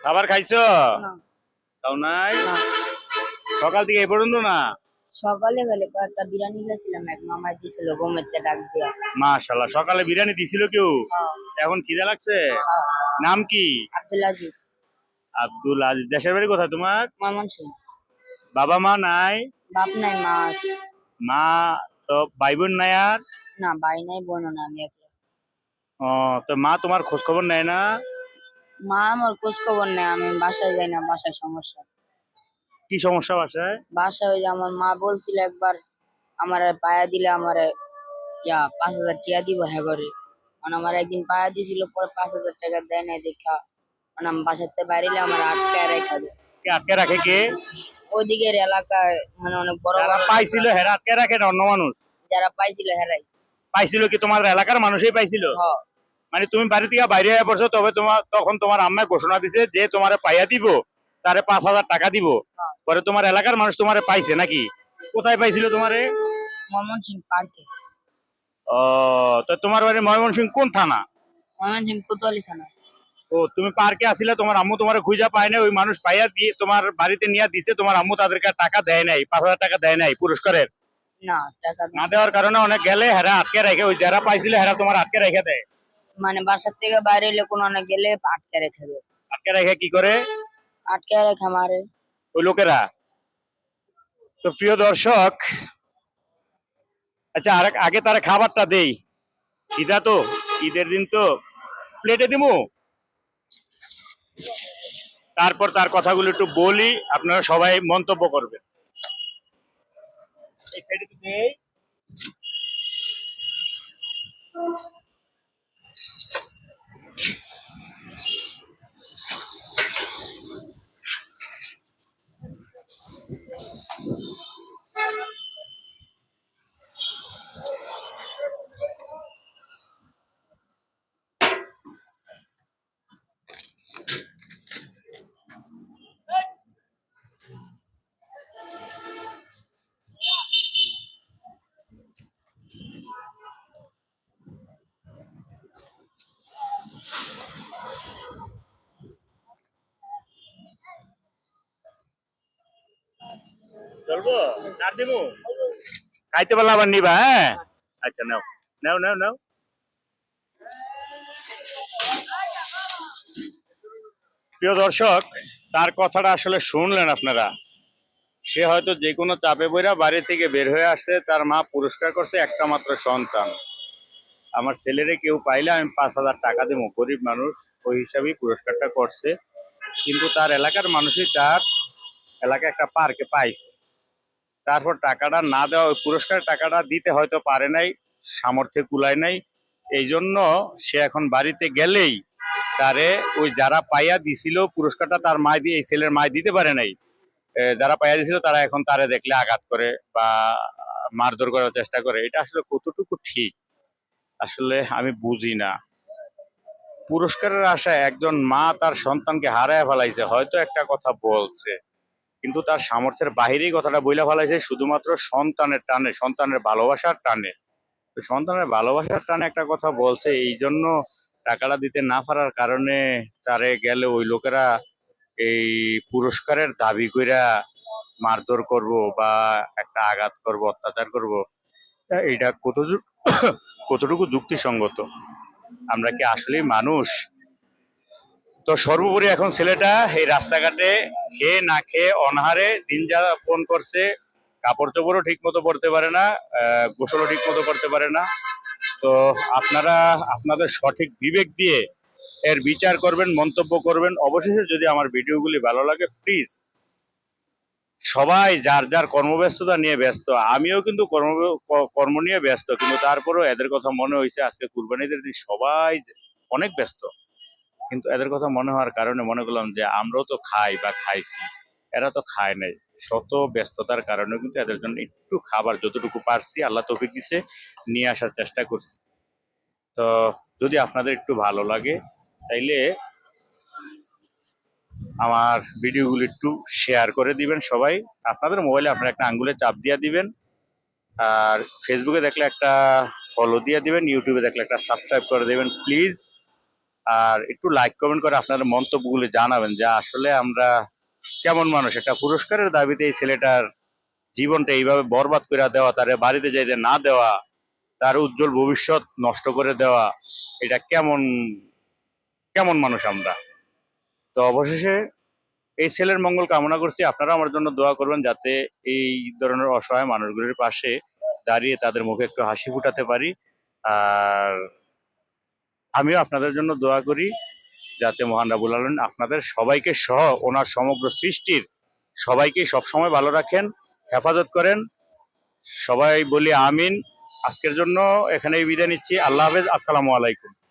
খাবার খাইছো? না খাও নাই? না সকাল থেকে এই পর্যন্ত না? সকালে গেলে কয়েকটা বিরিয়ানি খেয়েছিলাম, এক মামাই দিছিল ঘুমেতে ডাক দিয়া। মাশাআল্লাহ, সকালে বিরিয়ানি দিছিল কেউ? হ্যাঁ, এখন খিদে লাগছে? হ্যাঁ। নাম কি? আব্দুল আজিজ। আব্দুল আজিজ। দেশের বাড়ি কোথায় তোমার? ময়মনসিংহ। বাবা মা নাই? বাপ নাই, মা আছে। মা? তো ভাই বোন নাই আর? না, ভাই নাই, বোন না, আমি একলা। ও, তো মা তোমার খোঁজ খবর নেয় না? মা আমার খোঁজ খবর নেই, আমি বাসায় যাই না, বাসায় সমস্যা। কি সমস্যা বাসায়? বাসায় ওই যে আমার মা বলছিল একবার আমার পায়া দিলে আমার 5,000 টাকা দিব, হ্যাঁ করে। মানে আমার একদিন পায়া দিছিল, পরে 5,000 টাকা দেয় নাই দেখা, মানে আমি বাসার থেকে বাইরে আমার আটকায় রেখা দেয়। কে আটকে রাখে কে? ওদিকের এলাকায় মানে অনেক বড় যারা বড় পাইছিল হেরা আটকে রাখে না অন্য মানুষ? যারা পাইছিল হেরাই। পাইছিল কি তোমার এলাকার মানুষই পাইছিল? হ, মানে তুমি বাড়ি থেকে বাইরে হয়ে পড়ছো, তবে তখন তোমার আম্মায় ঘোষণা দিছে যে তোমারে পাইয়া দিব, তারে 5,000 টাকা দিব। হ্যাঁ। পরে তোমার এলাকার মানুষ তোমারে পাইছে নাকি? কোথায় পাইছিল তোমারে? ময়মনসিংহ পার্কে। ও, তো তোমার বাড়ি ময়মনসিংহ কোন থানা? ময়মনসিংহ কোতোয়ালি থানা। ও, তুমি পার্কে আসিলে, তোমার আম্মু তোমার খুঁজা পায় না, ওই মানুষ পাইয়া দিয়ে তোমার বাড়িতে নিয়ে দিছে, তোমার আম্মু তাদেরকে টাকা দেয় নাই, 5,000 টাকা দেয় নাই পুরস্কারের? না, টাকা না দেন। দেওয়ার কারণে অনেক গেলে হেরা আটকে রেখে, ওই যারা পাইছিল হেরা তোমার আটকে রেখে দেয়। মানে বাসার থেকে বাইরে হলে কোনো অনেক গেলে আটকে রেখে দেয়। আটকে রেখে কি করে? আটকে রেখে মারে। ওই লোকেরা। তো প্রিয় দর্শক, আচ্ছা, আগে তারা খাবারটা দেই। ঈদা তো, ঈদের দিন তো প্লেটে দিমু, তারপর তার কথাগুলো একটু বলি, আপনারা সবাই মন্তব্য করবেন। এই সাইডে তো দেই। চলবো না দিমু? খাইতে পারলে আবার নিবা, হ্যাঁ? আচ্ছা, নাও নাও নাও নাও। প্রিয় দর্শক, তার কথাটা আসলে শুনলেন আপনারা। সে হয়তো যে কোনো চাপে পড়া বাড়ি থেকে বের হয়ে আসছে, তার মা পুরস্কার করছে একটা মাত্র সন্তান। আমার ছেলেরে কেউ পাইলে আমি 5,000 টাকা দেবো, গরিব মানুষ, ওই হিসাবেই পুরস্কারটা করছে। কিন্তু তার এলাকার মানুষই তার এলাকায় একটা পার্কে পাইছে। তারপর টাকাটা না দেওয়া, ওই পুরস্কার টাকাটা দিতে হয়তো পারে নাই, সামর্থ্যে কুলায় নাই। এই জন্য সে এখন বাড়িতে গেলেই তারে ওই যারা পাইয়া দিছিল পুরস্কারটা, তার মায় দিয়ে, এই ছেলের মায় দিতে পারে নাই, যারা পাইয়া দিছিল তারা এখন তারে দেখলে আঘাত করে বা মারধর করার চেষ্টা করে। এটা আসলে কতটুকু ঠিক আসলে আমি বুঝি না। পুরস্কারের আশায় একজন মা তার সন্তানকে হারায় ফেলাইছে, হয়তো একটা কথা বলছে, কিন্তু তার সামর্থ্যের বাহিরেই কথাটা বইলা ফেলাইছে, শুধুমাত্র সন্তানের টানে, সন্তানের ভালোবাসার টানে। তো সন্তানের ভালোবাসার টানে একটা কথা বলছে, এই জন্য টাকাটা দিতে না পারার কারণে তারে গেলে ওই লোকেরা এই পুরস্কারের দাবি কইরা মারধর করব বা একটা আঘাত করব, অত্যাচার করব। এটা কতটুকু যুক্তিসঙ্গত? আমরা কি আসলেই মানুষ? তো সর্বোপরি এখন ছেলেটা এই রাস্তাঘাটে খেয়ে না খেয়ে অনাহারে দিন যাপন করছে, কাপড় চোপড়ও ঠিক মতো পরতে পারে না, গোসলও ঠিক মতো করতে পারে না। তো আপনারা আপনাদের সঠিক বিবেক দিয়ে এর বিচার করবেন, মন্তব্য করবেন। অবশেষে যদি আমার ভিডিওগুলি ভালো লাগে, প্লিজ, সবাই যার যার কর্মব্যস্ততা নিয়ে ব্যস্ত, আমিও কিন্তু কর্ম নিয়ে ব্যস্ত, কিন্তু তারপরেও এদের কথা মনে হয়েছে আজকে কুরবানিদের দিন সবাই অনেক ব্যস্ত, কিন্তু এদের কথা মনে হওয়ার কারণে মনে করলাম যে আমরাও তো খাই বা খাইছি, এরা তো খায় নাই। শত ব্যস্ততার কারণে কিন্তু এদের জন্য একটু খাবার যতটুকু পারছি, আল্লাহ তৌফিক দিছে, নিয়ে আসার চেষ্টা করছি। তো যদি আপনাদের একটু ভালো লাগে, তাইলে আমার ভিডিওগুলো একটু শেয়ার করে দিবেন সবাই। আপনাদের মোবাইলে আপনারা একটা আঙ্গুলে চাপ দিয়ে দিবেন, আর ফেসবুকে দেখলে একটা ফলো দিয়ে দিবেন, ইউটিউবে দেখলে একটা সাবস্ক্রাইব করে দেবেন প্লিজ। আর একটু লাইক কমেন্ট করে আপনাদের মন্তব্যগুলো জানাবেন যে আসলে আমরা কেমন মানুষ। একটা পুরস্কারের দাবিতে এই ছেলেটার জীবনটা এইভাবে বরবাদ করে দেওয়া, তার বাড়িতে যাইতে না দেওয়া, তার উজ্জ্বল ভবিষ্যৎ নষ্ট করে দেওয়া, এটা কেমন কেমন মানুষ আমরা। তো অবশেষে এই ছেলের মঙ্গল কামনা করছি। আপনারা আমার জন্য দোয়া করবেন যাতে এই ধরনের অসহায় মানুষগুলির পাশে দাঁড়িয়ে তাদের মুখে একটু হাসি ফুটাতে পারি। আর আমিও আপনাদের জন্য দোয়া করি যাতে মহান রাব্বুল আলামিন আপনাদের সবাইকে সহ ওনার সমগ্র সৃষ্টির সবাইকে সবসময় ভালো রাখেন, হেফাজত করেন। সবাই বলি আমিন। আজকের জন্য এখানেই বিদায় নিচ্ছি। আল্লাহ হাফেজ। আসসালামু আলাইকুম।